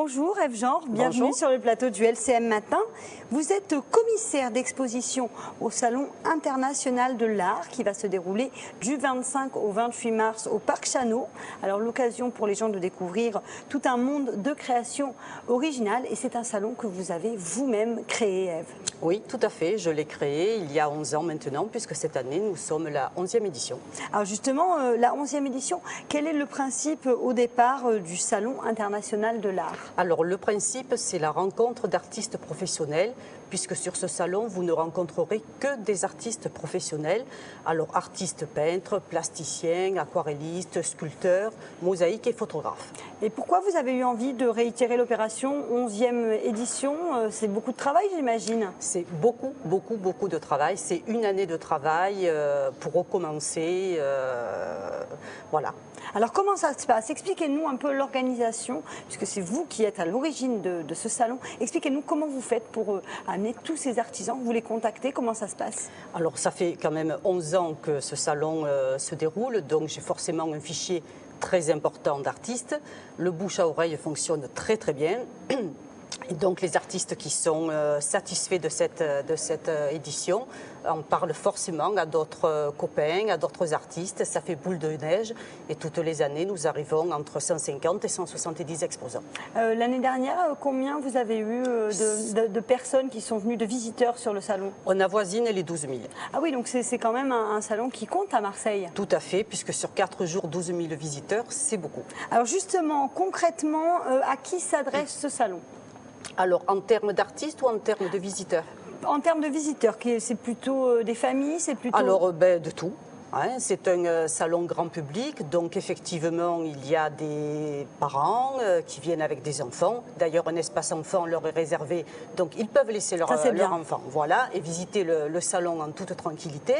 Bonjour Ève Genre, bienvenue Bonjour. sur le plateau du LCM Matin. Vous êtes commissaire d'exposition au Salon international de l'art qui va se dérouler du 25 au 28 mars au Parc Chano. Alors l'occasion pour les gens de découvrir tout un monde de création originale et c'est un salon que vous avez vous-même créé, Ève. Oui, tout à fait. Je l'ai créé il y a 11 ans maintenant, puisque cette année, nous sommes la 11e édition. Alors justement, la 11e édition, quel est le principe au départ du Salon international de l'art ? Alors, le principe, c'est la rencontre d'artistes professionnels, puisque sur ce salon, vous ne rencontrerez que des artistes professionnels. Alors, artistes peintres, plasticiens, aquarellistes, sculpteurs, mosaïques et photographes. Et pourquoi vous avez eu envie de réitérer l'opération 11e édition ? C'est beaucoup de travail, j'imagine. C'est beaucoup de travail. C'est une année de travail pour recommencer. Voilà. Alors comment ça se passe? Expliquez-nous un peu l'organisation, puisque c'est vous qui êtes à l'origine de ce salon. Expliquez-nous comment vous faites pour amener tous ces artisans, vous les contactez, comment ça se passe? Alors ça fait quand même 11 ans que ce salon se déroule, donc j'ai forcément un fichier très important d'artistes. Le bouche à oreille fonctionne très bien. Et donc les artistes qui sont satisfaits de cette édition en parlent forcément à d'autres copains, à d'autres artistes. Ça fait boule de neige et toutes les années nous arrivons entre 150 et 170 exposants. L'année dernière, combien vous avez eu de personnes qui sont venues, de visiteurs sur le salon? On avoisine les 12 000. Ah oui, donc c'est quand même un salon qui compte à Marseille. Tout à fait, puisque sur 4 jours, 12 000 visiteurs, c'est beaucoup. Alors justement, concrètement, à qui s'adresse ce salon? Alors, en termes d'artistes ou en termes de visiteurs? En termes de visiteurs, c'est plutôt des familles, c'est plutôt... Alors, de tout. C'est un salon grand public, donc effectivement il y a des parents qui viennent avec des enfants. D'ailleurs un espace enfant leur est réservé, donc ils peuvent laisser leur enfant et visiter le salon en toute tranquillité.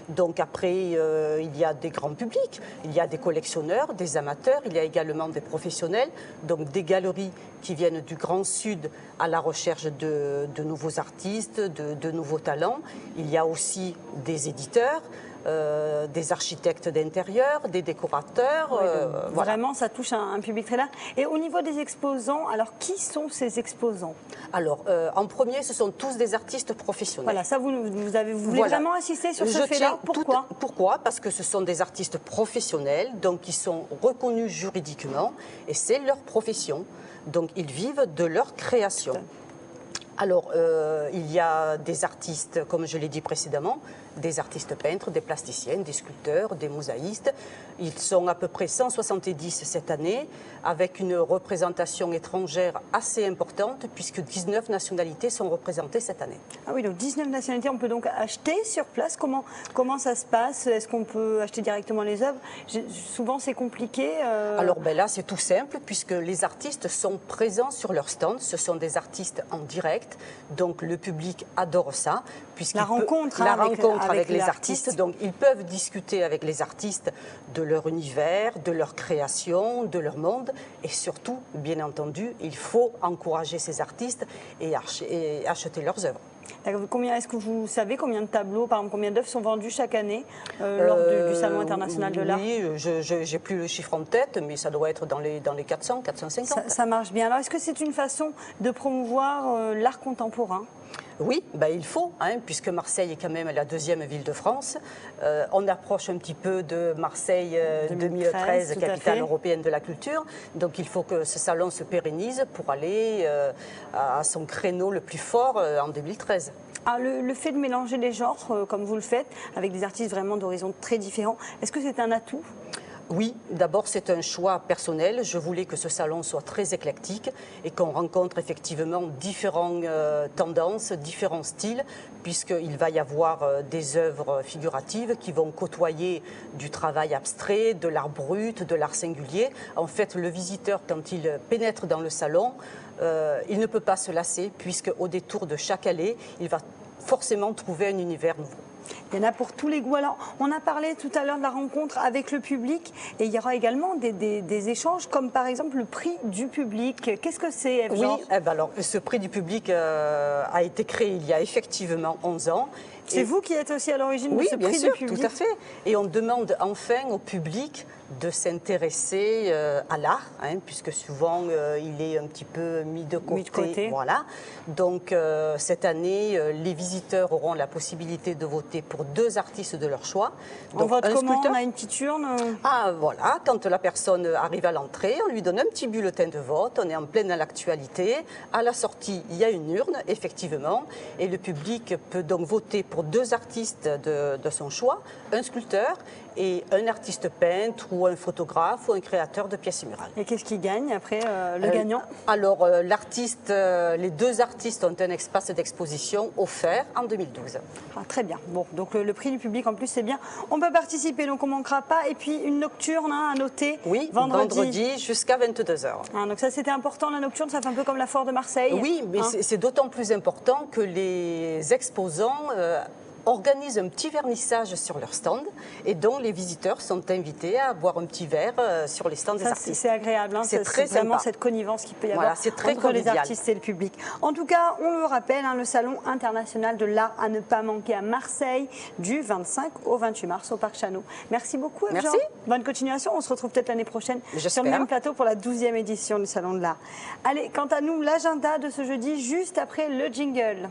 Donc après il y a des grands publics, il y a des collectionneurs, des amateurs, il y a également des professionnels, donc des galeries qui viennent du Grand Sud à la recherche de nouveaux artistes, de nouveaux talents. Il y a aussi des éditeurs. Des architectes d'intérieur, des décorateurs. Voilà. Vraiment, ça touche un public très large. Et au niveau des exposants, alors qui sont ces exposants? Alors, en premier, ce sont tous des artistes professionnels. Voilà, ça vous voulez vraiment insister sur ce fait-là? Pourquoi? Pourquoi? Parce que ce sont des artistes professionnels, donc qui sont reconnus juridiquement, et c'est leur profession. Donc, ils vivent de leur création. Alors, il y a des artistes, comme je l'ai dit précédemment, des artistes peintres, des plasticiens, des sculpteurs, des mosaïstes. Ils sont à peu près 170 cette année, avec une représentation étrangère assez importante, puisque 19 nationalités sont représentées cette année. Ah oui, donc 19 nationalités, on peut donc acheter sur place. Comment ça se passe? Est-ce qu'on peut acheter directement les œuvres? Souvent, c'est compliqué. Alors là, c'est tout simple, puisque les artistes sont présents sur leur stand. Ce sont des artistes en direct, donc le public adore ça. La rencontre avec les artistes. Donc ils peuvent discuter avec les artistes de leur univers, de leur création, de leur monde. Et surtout, bien entendu, il faut encourager ces artistes et acheter leurs œuvres. Est-ce que vous savez combien de tableaux, par exemple, combien d'œuvres sont vendues chaque année lors du Salon international de l'art? Oui, je n'ai plus le chiffre en tête, mais ça doit être dans les 400, 450. Ça marche bien. Alors, est-ce que c'est une façon de promouvoir l'art contemporain? Oui, il faut, puisque Marseille est quand même la 2e ville de France. On approche un petit peu de Marseille 2013, capitale européenne de la culture. Donc il faut que ce salon se pérennise pour aller à son créneau le plus fort en 2013. Ah, le fait de mélanger les genres, comme vous le faites, avec des artistes vraiment d'horizons très différents, est-ce que c'est un atout ? Oui, d'abord c'est un choix personnel. Je voulais que ce salon soit très éclectique et qu'on rencontre effectivement différentes tendances, différents styles, puisqu'il va y avoir des œuvres figuratives qui vont côtoyer du travail abstrait, de l'art brut, de l'art singulier. En fait, le visiteur, quand il pénètre dans le salon, il ne peut pas se lasser, puisqu'au détour de chaque allée, il va forcément trouver un univers nouveau. Il y en a pour tous les goûts. Alors, on a parlé tout à l'heure de la rencontre avec le public et il y aura également des échanges comme par exemple le prix du public. Qu'est-ce que c'est, Ève Oui, Georges? alors, ce prix du public a été créé il y a effectivement 11 ans. C'est vous qui êtes aussi à l'origine de ce bien prix sûr, du public? tout à fait. Et on demande enfin au public de s'intéresser à l'art, puisque souvent il est un petit peu mis de côté. Voilà. Donc cette année, les visiteurs auront la possibilité de voter pour 2 artistes de leur choix. Donc, on vote comment? On a une petite urne? Ah voilà, quand la personne arrive à l'entrée, on lui donne un petit bulletin de vote, on est en pleine actualité. À la sortie, il y a une urne, effectivement, et le public peut donc voter pour 2 artistes de son choix, un sculpteur et un artiste peintre ou un photographe ou un créateur de pièces murales. Et qu'est-ce qui gagne après le gagnant? Alors les 2 artistes ont un espace d'exposition offert en 2012. Ah, très bien. Bon, donc le prix du public en plus c'est bien. On peut participer, donc on ne manquera pas. Et puis une nocturne à noter. Oui, vendredi jusqu'à 22h. Ah, donc ça c'était important, la nocturne, ça fait un peu comme la Foire de Marseille. Oui, mais c'est d'autant plus important que les exposants organisent un petit vernissage sur leur stand et donc les visiteurs sont invités à boire un petit verre sur les stands des artistes. C'est agréable, c'est très vraiment sympa. Cette connivence qu'il peut y avoir très entre les convivial. artistes et le public. En tout cas, on le rappelle, le Salon international de l'art à ne pas manquer à Marseille du 25 au 28 mars au Parc Chano. Merci beaucoup, Ève Georges. Bonne continuation, on se retrouve peut-être l'année prochaine sur le même plateau pour la 12e édition du Salon de l'art. Allez, quant à nous, l'agenda de ce jeudi juste après le jingle.